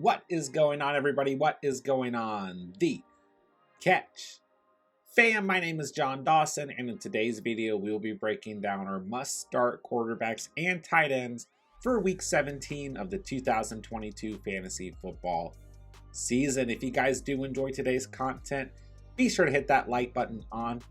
What is going on, everybody? What is going on? The Catch Fam, my name is John Dawson, and in today's video, we will be breaking down our must-start quarterbacks and tight ends for Week 17 of the 2022 fantasy football season. If you guys do enjoy today's content, be sure to hit that like button on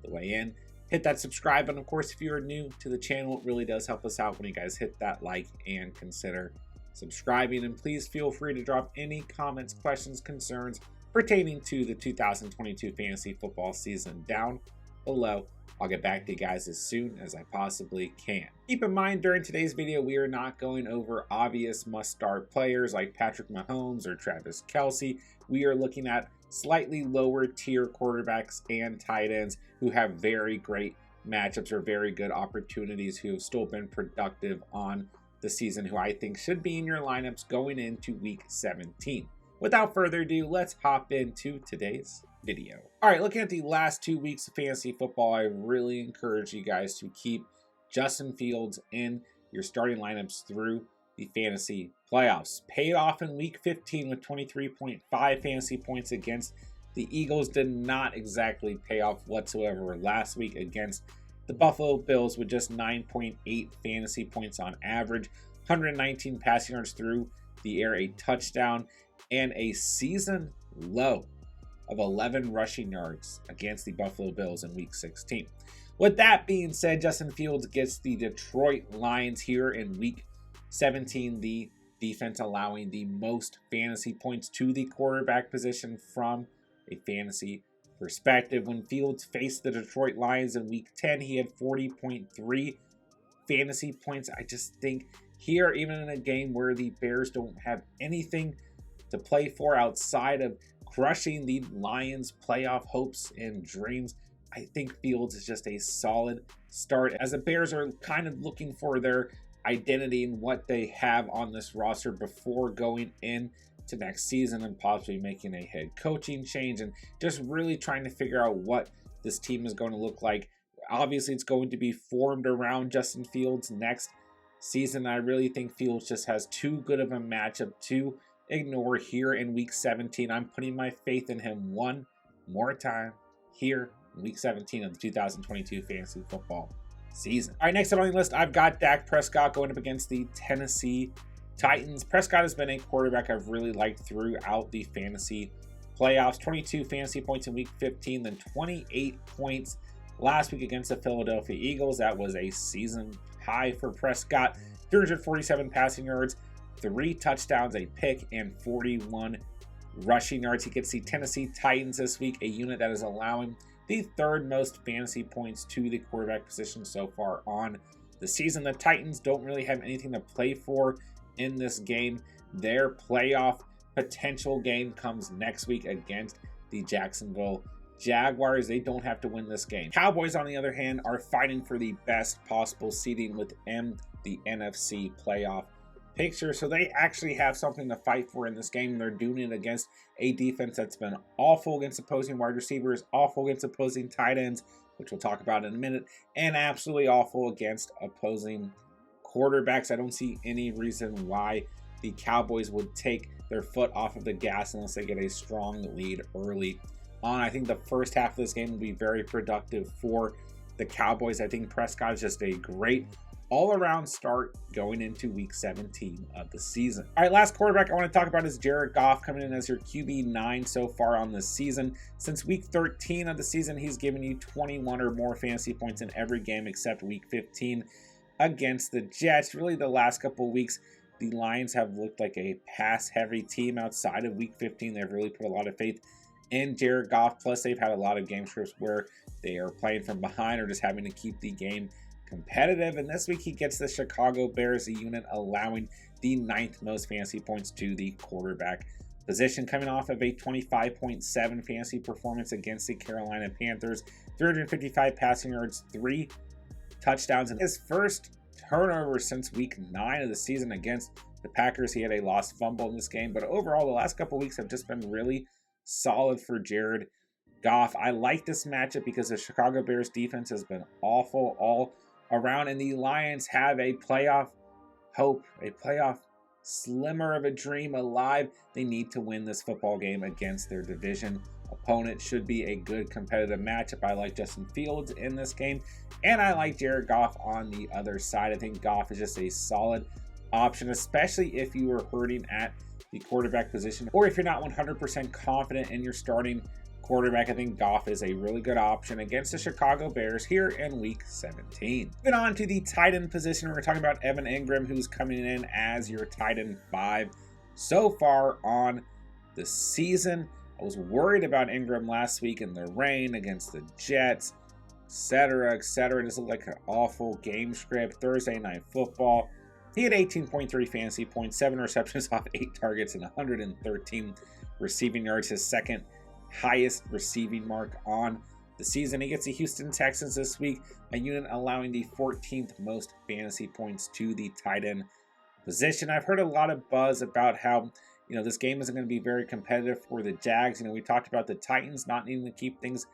the way in. Hit that subscribe button. Of course, if you're new to the channel, it really does help us out when you guys hit that like and consider subscribing. And please feel free to drop any comments, questions, concerns pertaining to the 2022 fantasy football season down below. I'll get back to you guys as soon as I possibly can. Keep in mind, during today's video, we are not going over obvious must-start players like Patrick Mahomes or Travis Kelce. We are looking at slightly lower tier quarterbacks and tight ends who have very great matchups or very good opportunities, who have still been productive on the season, who I think should be in your lineups going into Week 17. Without further ado, let's hop into today's video. All right, looking at the last 2 weeks of fantasy football, I really encourage you guys to keep Justin Fields in your starting lineups through the fantasy playoffs. Paid off in Week 15 with 23.5 fantasy points against the Eagles. Did not exactly pay off whatsoever last week against the Buffalo Bills with just 9.8 fantasy points on average, 119 passing yards through the air, a touchdown, and a season low of 11 rushing yards against the Buffalo Bills in Week 16. With that being said, Justin Fields gets the Detroit Lions here in Week 17, the defense allowing the most fantasy points to the quarterback position from a fantasy perspective. When Fields faced the Detroit Lions in Week 10, he had 40.3 fantasy points. I just think here, even in a game where the Bears don't have anything to play for outside of crushing the Lions' playoff hopes and dreams, I think Fields is just a solid start, as the Bears are kind of looking for their identity and what they have on this roster before going in to next season and possibly making a head coaching change and just really trying to figure out what this team is going to look like. Obviously, it's going to be formed around Justin Fields next season. I really think Fields just has too good of a matchup to ignore here in Week 17. I'm putting my faith in him one more time here in Week 17 of the 2022 fantasy football season. All right, next up on the list, I've got Dak Prescott going up against the Tennessee Titans. Prescott has been a quarterback I've really liked throughout the fantasy playoffs. 22 fantasy points in Week 15, then 28 points last week against the Philadelphia Eagles. That was a season high for Prescott. 347 passing yards, 3 touchdowns, a pick, and 41 rushing yards. He gets the Tennessee Titans this week, a unit that is allowing the third most fantasy points to the quarterback position so far on the season. The Titans don't really have anything to play for in this game. Their playoff potential game comes next week against the Jacksonville Jaguars. They don't have to win this game. Cowboys, on the other hand, are fighting for the best possible seeding within the NFC playoff picture, so they actually have something to fight for in this game. They're doing it against a defense that's been awful against opposing wide receivers, awful against opposing tight ends, which we'll talk about in a minute, and absolutely awful against opposing quarterbacks. I don't see any reason why the Cowboys would take their foot off of the gas unless they get a strong lead early on. I think the first half of this game will be very productive for the Cowboys. I think Prescott is just a great all-around start going into Week 17 of the season. All right, last quarterback I want to talk about is Jared Goff, coming in as your QB9 so far on this season. Since Week 13 of the season, he's given you 21 or more fantasy points in every game except Week 15 against the Jets. Really, the last couple of weeks, the Lions have looked like a pass-heavy team outside of Week 15. They've really put a lot of faith in Jared Goff. Plus, they've had a lot of game scripts where they are playing from behind or just having to keep the game competitive. And this week, he gets the Chicago Bears, a unit allowing the 9th most fantasy points to the quarterback position, coming off of a 25.7 fantasy performance against the Carolina Panthers, 355 passing yards, 3 touchdowns, and his first turnover since Week 9 of the season against the Packers. He had a lost fumble in this game, but overall, the last couple weeks have just been really solid for Jared Goff. I like this matchup because the Chicago Bears defense has been awful all around, and the Lions have a playoff hope, a playoff slimmer of a dream alive. They need to win this football game against their division opponent. Should be a good competitive matchup. I like Justin Fields in this game, and I like Jared Goff on the other side. I think Goff is just a solid option, especially if you are hurting at the quarterback position, or if you're not 100% confident in your starting quarterback. I think Goff is a really good option against the Chicago Bears here in week 17. Moving on to the tight end position, we're going to talk about Evan Engram, who's coming in as your tight end 5 so far on the season. I was worried about Engram last week in the rain against the Jets, etc., etc. This looked like an awful game script. Thursday Night Football, he had 18.3 fantasy points, 7 receptions off 8 targets, and 113 receiving yards, his second highest receiving mark on the season. He gets the Houston Texans this week, a unit allowing the 14th most fantasy points to the tight end position. I've heard a lot of buzz about how, this game isn't going to be very competitive for the Jags. We talked about the Titans not needing to keep things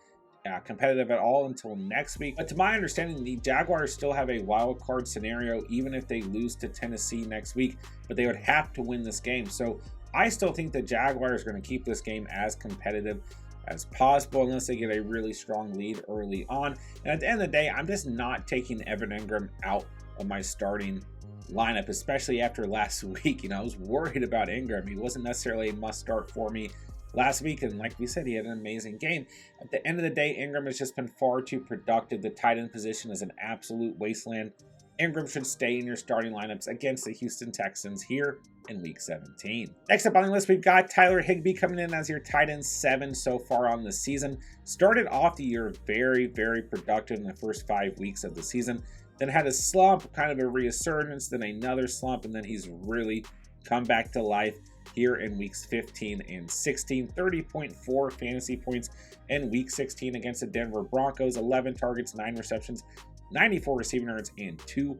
competitive at all until next week. But to my understanding, the Jaguars still have a wild card scenario, even if they lose to Tennessee next week, but they would have to win this game. So I still think the Jaguars are going to keep this game as competitive as possible unless they get a really strong lead early on. And at the end of the day, I'm just not taking Evan Engram out of my starting lineup, especially after last week. I was worried about Engram. He wasn't necessarily a must start for me last week, and like we said, he had an amazing game. At the end of the day, Engram has just been far too productive. The tight end position is an absolute wasteland. Engram should stay in your starting lineups against the Houston Texans here in week 17. Next up on the list, we've got Tyler Higbee coming in as your tight end 7 so far on the season. Started off the year very, very productive in the first 5 weeks of the season, then had a slump, kind of a resurgence, then another slump, and then he's really come back to life here in weeks 15 and 16. 30.4 fantasy points in week 16 against the Denver Broncos, 11 targets, 9 receptions, 94 receiving yards, and 2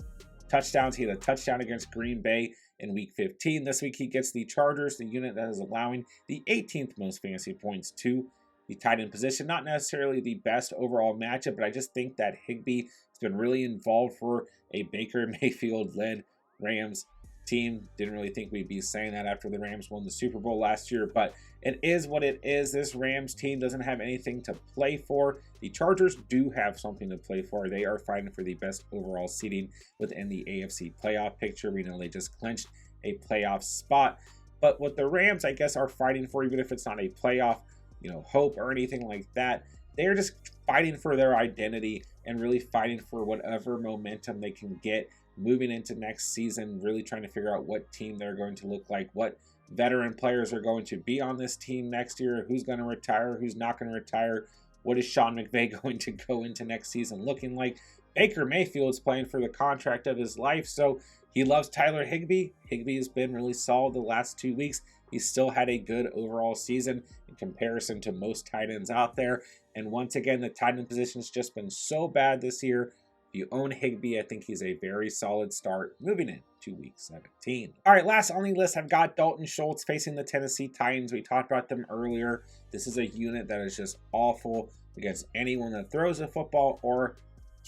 touchdowns. He had a touchdown against Green Bay in week 15. This week he gets the Chargers, the unit that is allowing the 18th most fantasy points to the tight end position. Not necessarily the best overall matchup, but I just think that Higbee has been really involved for a Baker Mayfield-led Rams team. Didn't really think we'd be saying that after the Rams won the Super Bowl last year, but it is what it is. This Rams team doesn't have anything to play for. The Chargers do have something to play for. They are fighting for the best overall seeding within the AFC playoff picture. We know they just clinched a playoff spot, but what the Rams, I guess, are fighting for, even if it's not a playoff, hope or anything like that, they're just fighting for their identity and really fighting for whatever momentum they can get moving into next season, really trying to figure out what team they're going to look like, what veteran players are going to be on this team next year, who's going to retire, who's not going to retire, what is Sean McVay going to go into next season looking like. Baker Mayfield's playing for the contract of his life, so he loves Tyler Higbee. Higbee has been really solid the last 2 weeks. He's still had a good overall season in comparison to most tight ends out there. And once again, the tight end position has just been so bad this year. If you own Higbee, I think he's a very solid start moving in to week 17. All right, last on the list, I've got Dalton Schultz facing the Tennessee Titans. We talked about them earlier. This is a unit that is just awful against anyone that throws a football or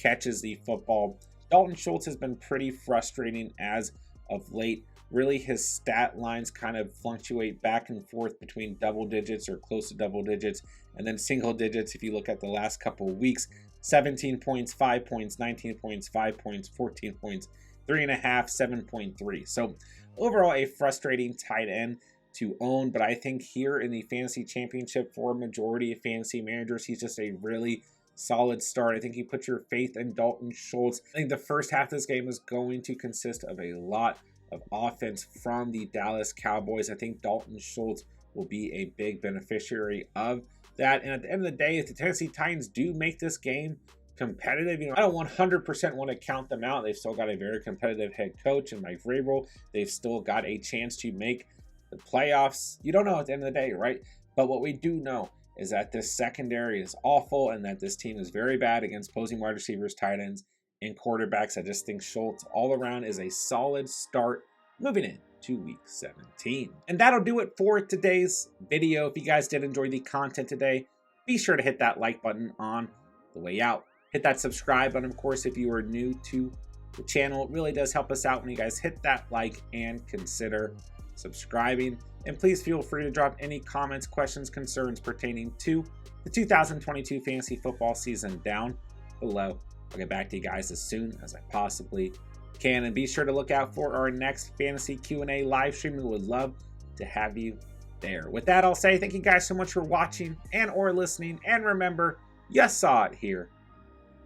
catches the football. Dalton Schultz has been pretty frustrating as of late. Really, his stat lines kind of fluctuate back and forth between double digits or close to double digits, and then single digits if you look at the last couple of weeks. 17 points, 5 points, 19 points, 5 points, 14 points, 3.5, 7.3. So overall, a frustrating tight end to own, but I think here in the fantasy championship for a majority of fantasy managers, he's just a really solid start. I think you put your faith in Dalton Schultz. I think the first half of this game is going to consist of a lot of offense from the Dallas Cowboys. I think Dalton Schultz will be a big beneficiary of that. And at the end of the day, if the Tennessee Titans do make this game competitive, I don't 100% want to count them out. They've still got a very competitive head coach in Mike Vrabel. They've still got a chance to make the playoffs. You don't know at the end of the day, right? But what we do know is that this secondary is awful and that this team is very bad against opposing wide receivers, tight ends, and quarterbacks. I just think Schultz all around is a solid start moving in to week 17. And that'll do it for today's video. If you guys did enjoy the content today, be sure to hit that like button on the way out. Hit that subscribe button, of course, if you are new to the channel. It really does help us out when you guys hit that like and consider subscribing. And please feel free to drop any comments, questions, concerns pertaining to the 2022 fantasy football season down below. I'll get back to you guys as soon as I possibly can. And be sure to look out for our next fantasy Q&A live stream. We would love to have you there. With that, I'll say thank you guys so much for watching and or listening. And remember, you saw it here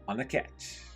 on The Catch.